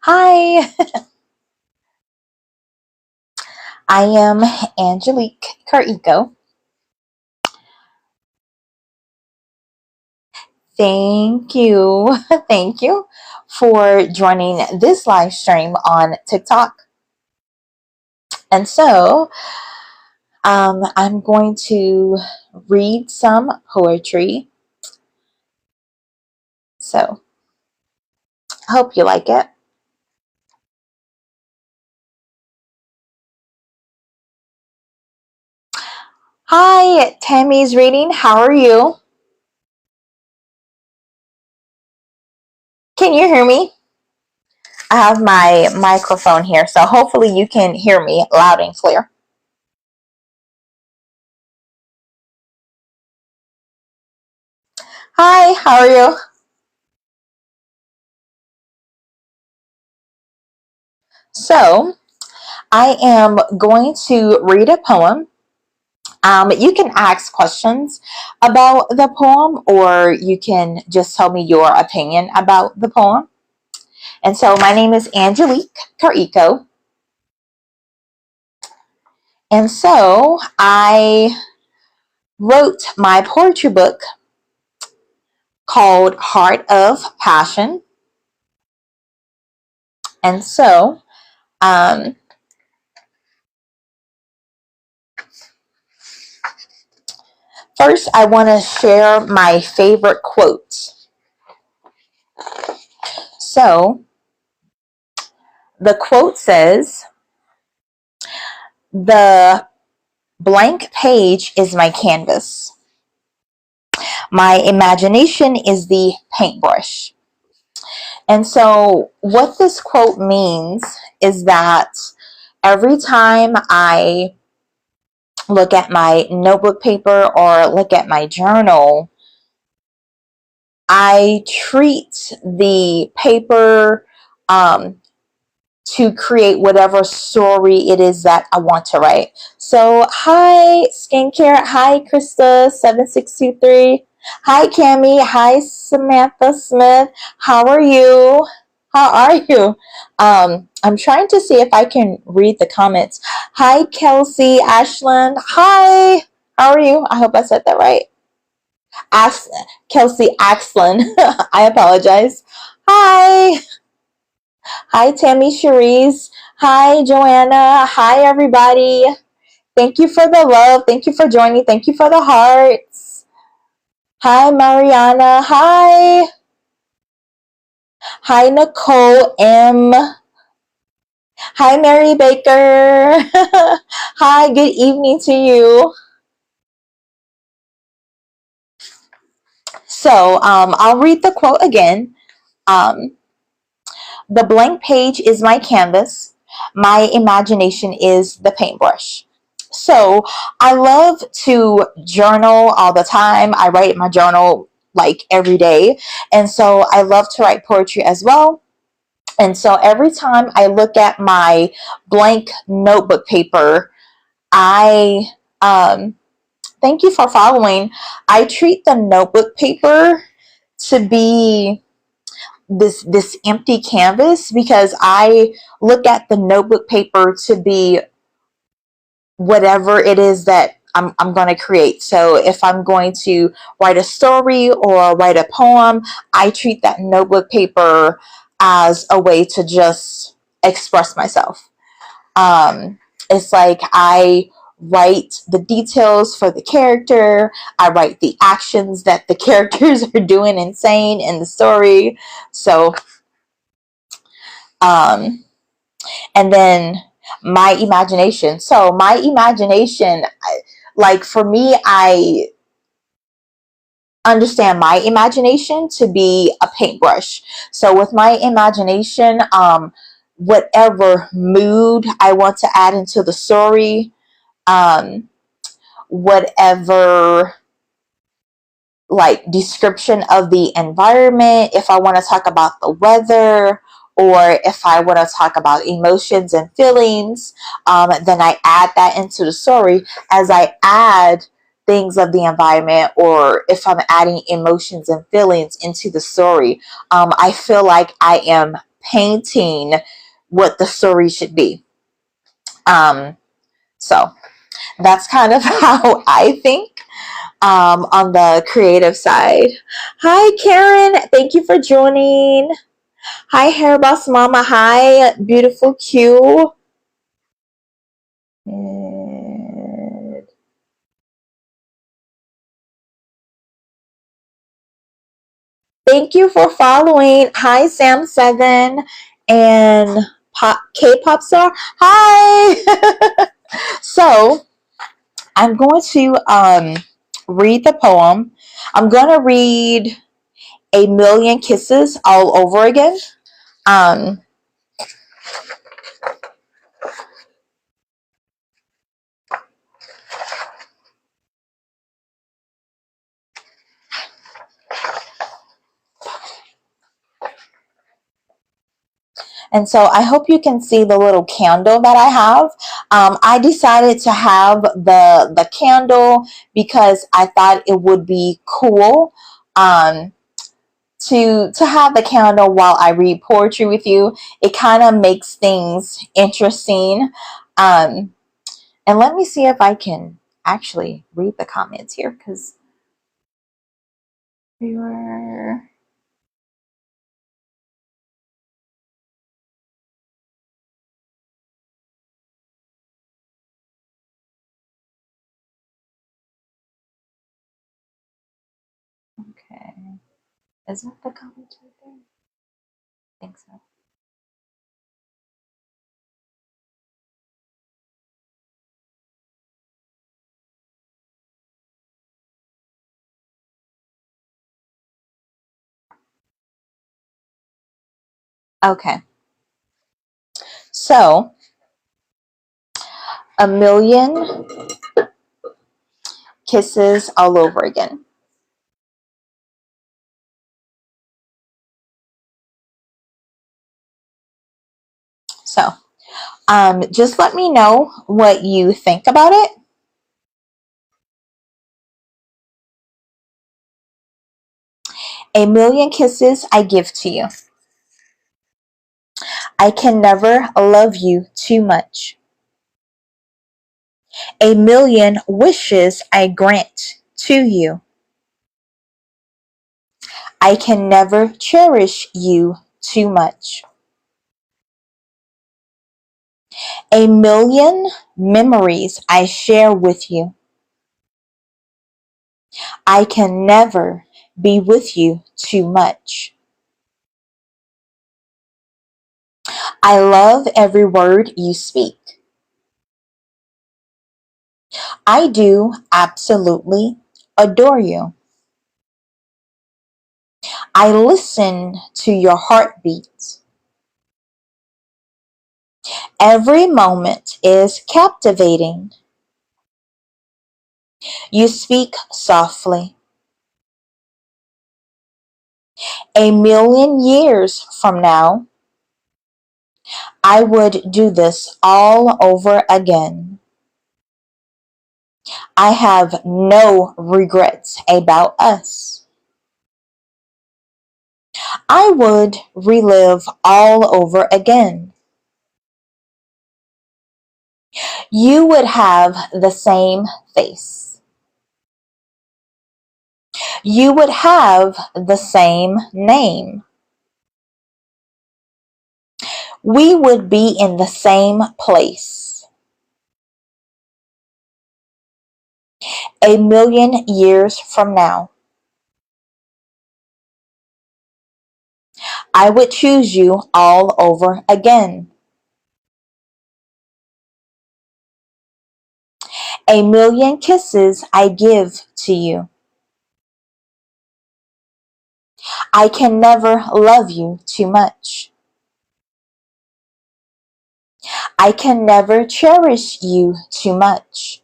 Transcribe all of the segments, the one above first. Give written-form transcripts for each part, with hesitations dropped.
Hi, I am Angelique Kereecko. Thank you. Thank you for joining this live stream on TikTok. And so, I'm going to read some poetry. So, I hope you like it. Hi, Tammy's reading. How are you? Can you hear me? I have my microphone here, so hopefully you can hear me loud and clear. Hi, how are you? So, I am going to read a poem. You can ask questions about the poem, or you can just tell me your opinion about the poem. And so, my name is Angelique Kereecko. And so, I wrote my poetry book called Heart of Passion. And so, um, first, I want to share my favorite quote. So, the quote says, "The blank page is my canvas. My imagination is the paintbrush." And so, what this quote means is that every time I look at my notebook paper or look at my journal, I treat the paper to create whatever story it is that I want to write. So, hi, skincare. Hi, Krista7623. Hi, Cami. Hi, Samantha Smith. How are you? How are you? I'm trying to see if I can read the comments. Hi, Kelsey Ashland. Hi. How are you? I hope I said that right. Kelsey Axland. I apologize. Hi. Hi, Tammy Cherise. Hi, Joanna. Hi, everybody. Thank you for the love. Thank you for joining. Thank you for the hearts. Hi, Mariana. Hi. Hi, Nicole M. Hi, Mary Baker. Hi, good evening to you. So, I'll read the quote again. Um, the blank page is my canvas. My imagination is the paintbrush. So I love to journal all the time. I write my journal like every day. And so I love to write poetry as well. And so every time I look at my blank notebook paper, I thank you for following. I treat the notebook paper to be this empty canvas because I look at the notebook paper to be whatever it is that I'm going to create. So if I'm going to write a story or write a poem, I treat that notebook paper as a way to just express myself. It's like I write the details for the character. I write the actions that the characters are doing and saying in the story. So, um, and then my imagination. So my imagination, like for me, I understand my imagination to be a paintbrush. So with my imagination, whatever mood I want to add into the story, um, whatever like description of the environment, if I want to talk about the weather or if I want to talk about emotions and feelings, then I add that into the story as I add things of the environment, or if I'm adding emotions and feelings into the story, I feel like I am painting what the story should be. So that's kind of how I think on the creative side. Hi, Karen. Thank you for joining. Hi, Hair Boss Mama. Hi, beautiful Q. And thank you for following. Hi, Sam7 and K-pop star. Hi. So I'm going to read the poem. I'm going to read A Million Kisses all over again. Um, and so I hope you can see the little candle that I have. I decided to have the candle because I thought it would be cool to have the candle while I read poetry with you. It kind of makes things interesting. Um, and let me see if I can actually read the comments here because we were. Okay. Isn't the comments right there? I think so. Okay. So, a million kisses all over again. So, just let me know what you think about it. A million kisses I give to you. I can never love you too much. A million wishes I grant to you. I can never cherish you too much. A million memories I share with you. I can never be with you too much. I love every word you speak. I do absolutely adore you. I listen to your heartbeat. Every moment is captivating. You speak softly. A million years from now, I would do this all over again. I have no regrets about us. I would relive all over again. You would have the same face. You would have the same name. We would be in the same place. A million years from now, I would choose you all over again. A million kisses I give to you. I can never love you too much. I can never cherish you too much.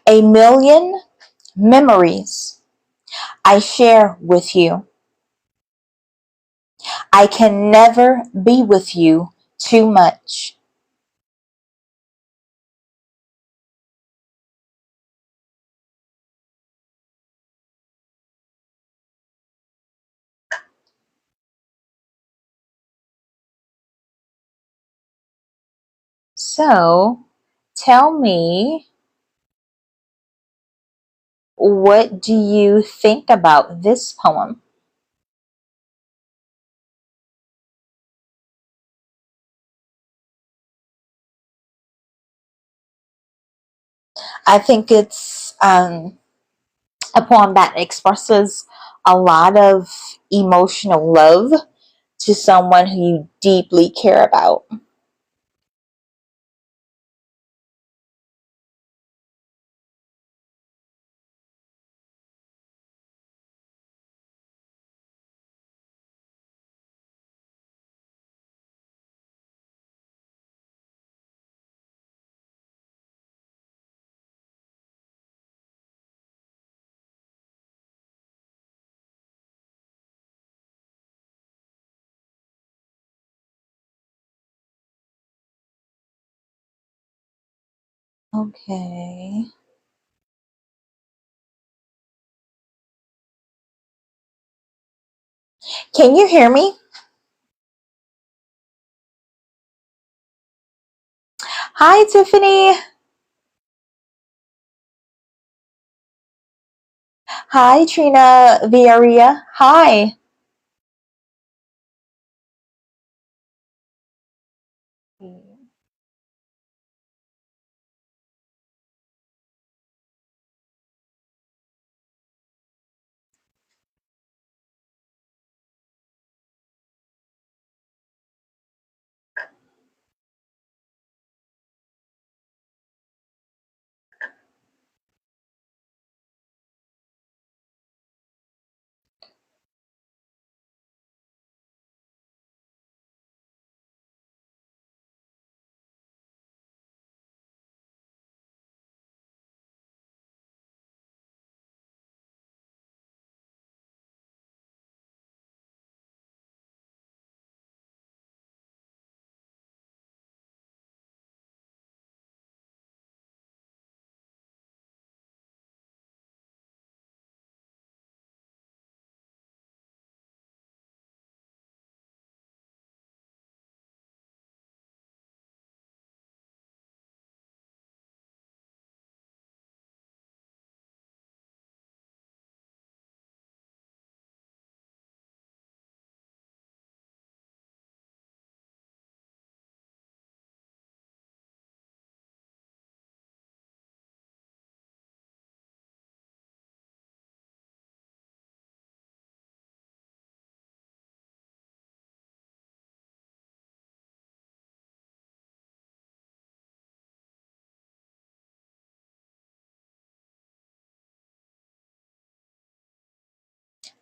A million memories I share with you. I can never be with you too much. So tell me, what do you think about this poem? I think it's a poem that expresses a lot of emotional love to someone who you deeply care about. Okay. Can you hear me? Hi, Tiffany. Hi, Trina Villaria. Hi.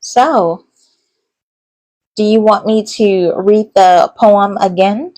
So, do you want me to read the poem again?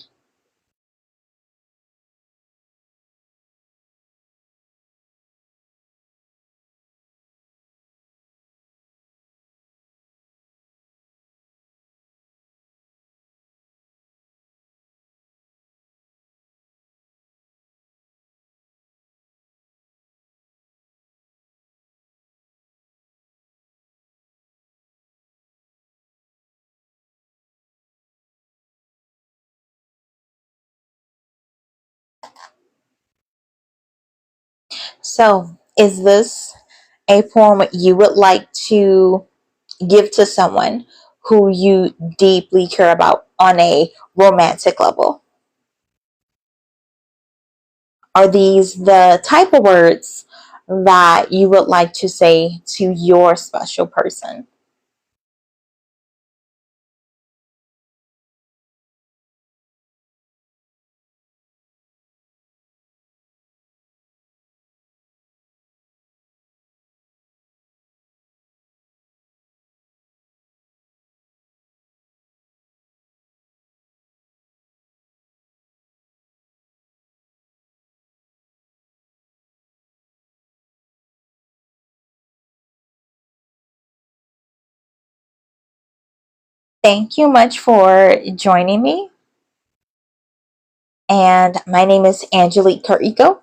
So, is this a poem you would like to give to someone who you deeply care about on a romantic level? Are these the type of words that you would like to say to your special person? Thank you much for joining me. And my name is Angelique Kereecko.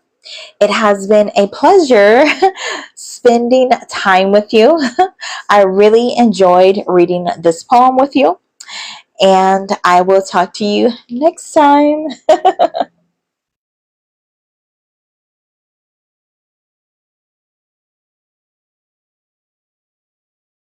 It has been a pleasure spending time with you. I really enjoyed reading this poem with you, and I will talk to you next time.